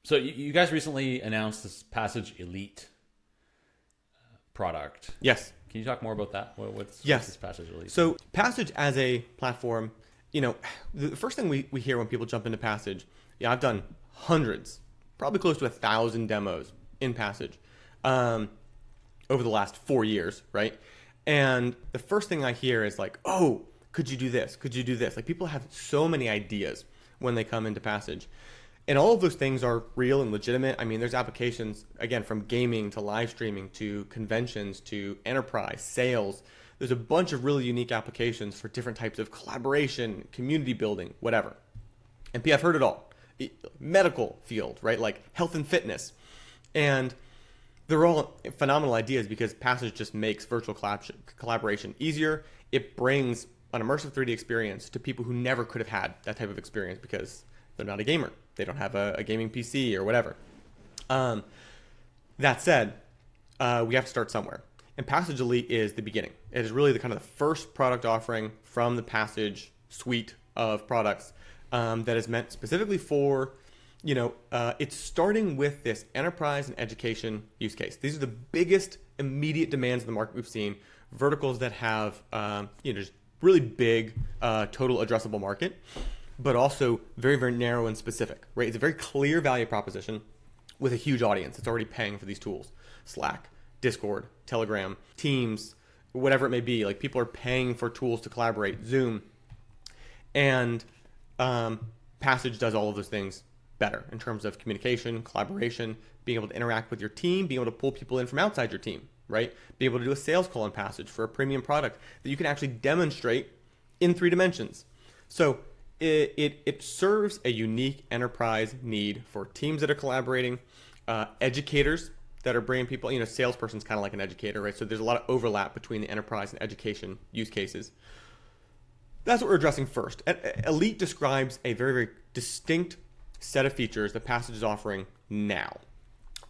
So you guys recently announced this Passage Elite product. Yes. Can you talk more about that? What's this Passage Elite? So Passage as a platform, the first thing we hear when people jump into Passage, I've done hundreds, probably close to 1,000 demos in Passage over the last 4 years, right? And the first thing I hear is like, oh, could you do this? Could you do this? Like, people have so many ideas when they come into Passage. And all of those things are real and legitimate. I mean, there's applications, again, from gaming to live streaming to conventions to enterprise, sales. There's a bunch of really unique applications for different types of collaboration, community building, whatever. And I've heard it all. Medical field, right? Like health and fitness. And they're all phenomenal ideas because Passage just makes virtual collaboration easier. It brings an immersive 3D experience to people who never could have had that type of experience because they're not a gamer. They don't have a gaming PC or whatever. That said, we have to start somewhere. And Passage Elite is the beginning. It is really the kind of the first product offering from the Passage suite of products that is meant specifically for, it's starting with this enterprise and education use case. These are the biggest immediate demands in the market we've seen. Verticals that have, just really big total addressable market, but also very, very narrow and specific, right? It's a very clear value proposition with a huge audience that's already paying for these tools. Slack, Discord, Telegram, Teams, whatever it may be. Like, people are paying for tools to collaborate, Zoom. And Passage does all of those things better in terms of communication, collaboration, being able to interact with your team, being able to pull people in from outside your team, right? Being able to do a sales call in Passage for a premium product that you can actually demonstrate in 3 dimensions. So it serves a unique enterprise need for teams that are collaborating, educators that are bringing people, salesperson's kind of like an educator, right? So there's a lot of overlap between the enterprise and education use cases. That's what we're addressing first. Elite describes a very, very distinct set of features that Passage is offering now.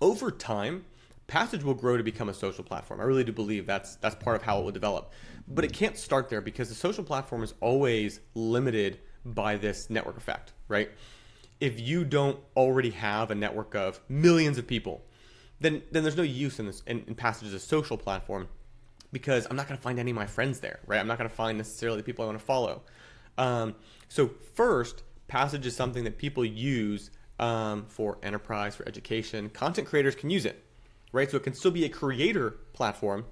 Over time, Passage will grow to become a social platform. I really do believe that's part of how it will develop. But it can't start there because the social platform is always limited by this network effect, right? If you don't already have a network of millions of people, then there's no use in this in Passage as a social platform because I'm not going to find any of my friends there, right? I'm not going to find necessarily the people I want to follow. So first, Passage is something that people use for enterprise, for education. Content creators can use it, right? So it can still be a creator platform,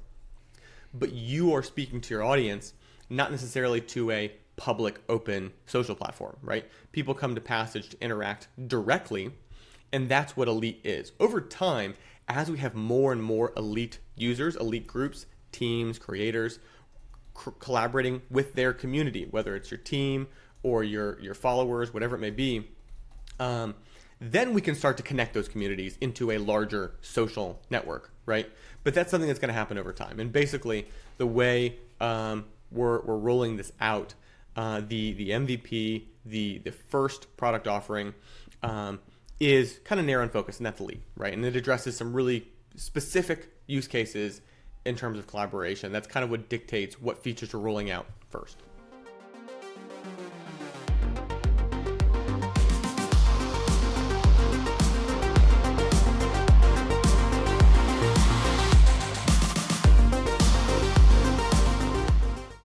but you are speaking to your audience, not necessarily to a public, open social platform, right? People come to Passage to interact directly, and that's what Elite is. Over time, as we have more and more Elite users, Elite groups, teams, creators, collaborating with their community, whether it's your team or your followers, whatever it may be, then we can start to connect those communities into a larger social network, right? But that's something that's going to happen over time. And basically, the way we're rolling this out, the MVP, the first product offering, is kind of narrow and focused, and that's Elite, right? And it addresses some really specific use cases in terms of collaboration. That's kind of what dictates what features we're rolling out first.